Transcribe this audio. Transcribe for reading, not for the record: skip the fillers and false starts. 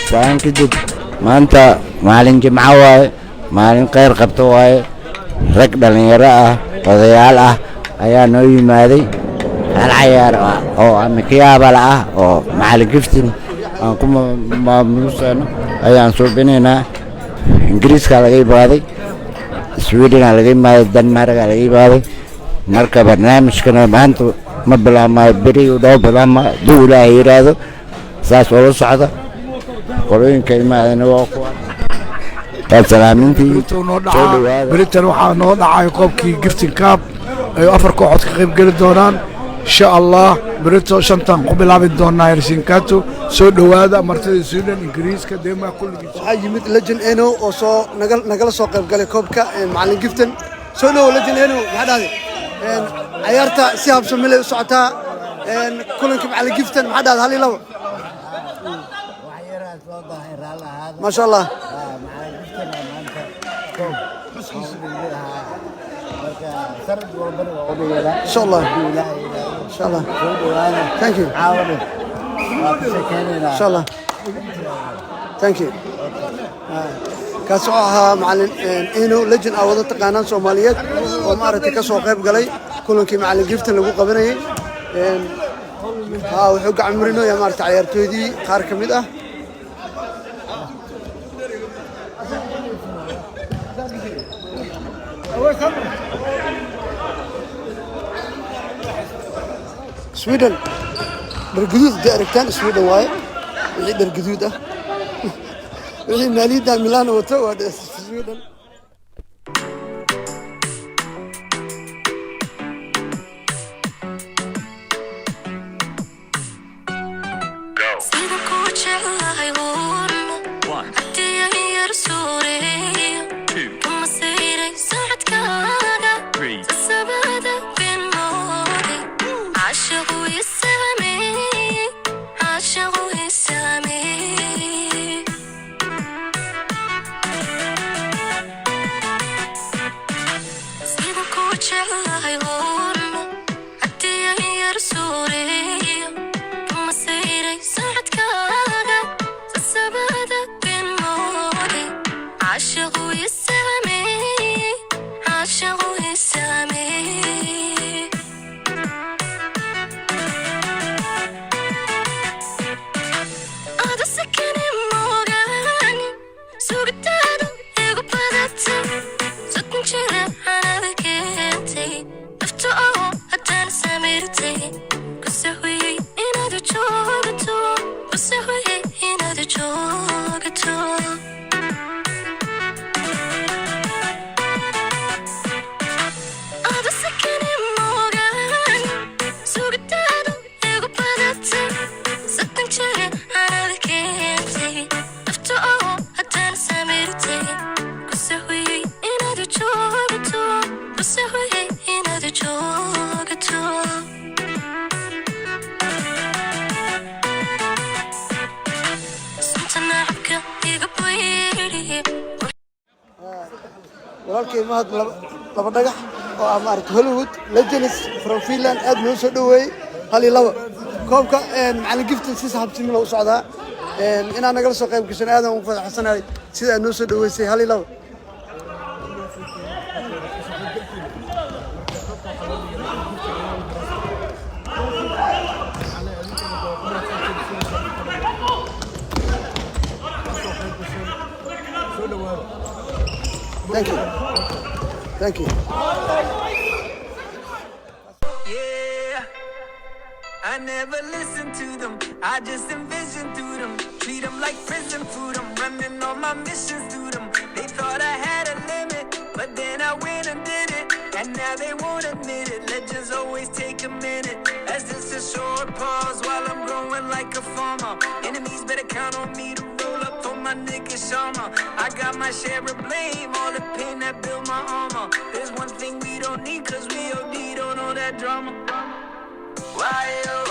سلام كدب ما أنت مالين جمعة مالين غير قبطة ركض النيرة وضيالة أيا نوي مادي العيار أو مكيابة لا أو مال جفتين أنكم ما بنوصلنا أيا نصوبيننا إنجليز كالجي بادي سويدن كالجي ما الدنمارك كالجي بادي مركب برنامج كنا بانتو ما بلا ما بري وده بلا ما دولة هيرادو ساس ولا صعدة قرين كلمة أنا واقع سلامتي بريتن waxaa noo dhacay qoobkii giftin kaab ay afar kooxood ka qayb gali doonaan insha Allah بريتو shantan ku bilaabi doonaa Helsinki soo dhawaada martida Sweden Ingiriiska Denmark kulligiis waxaa yimid Legend Eno oo soo nagala soo qayb galay koobka macallin giftin soo dhaw Legend Eno waxa dhacday ciyaarta si habsami leh u socotaa kulanka macallin giftin waxa dhacday hal iyo labo ما شاء الله ان شاء الله ان شاء الله ثانك يو ان شاء الله ثانك يو كاسوها معلن انو لجن او wada taqaanaan Soomaaliyeed oo maaragtay ka soo qayb galay kulankii macallin giftin lagu qabanayay wuxuu gacan marinayaa maaragtay ciyaartoydii qaar kamid ah سويدن برجدود داركتان سويدن واي اللي برجدود اللي ماليدا ميلان وتو سويدن walaalkay mahad laba dhagax oo amaarka Hollywood Legends from Finland aad noo soo dhaweey hal iyo labo koobka macallin giftin si saxabtimo loo socdaa inaan nagala soo qayb gashan aad aan u faraxsanahay sida aad noo soo dhaweysay hal iyo labo Thank you. Thank you. Yeah, I never listen to them. I just envision through them. Treat them like prison food. I'm running all my missions through them. They thought I had a limit, but then I went and did it. And now they won't admit it. Legends always take a minute. That's just a short pause while I'm growing like a farmer. Enemies better count on me to roll up for my nigga Sharma. I got my share of blame, all the pain that built my armor. There's one thing we don't need, cause we OD don't know that drama. Why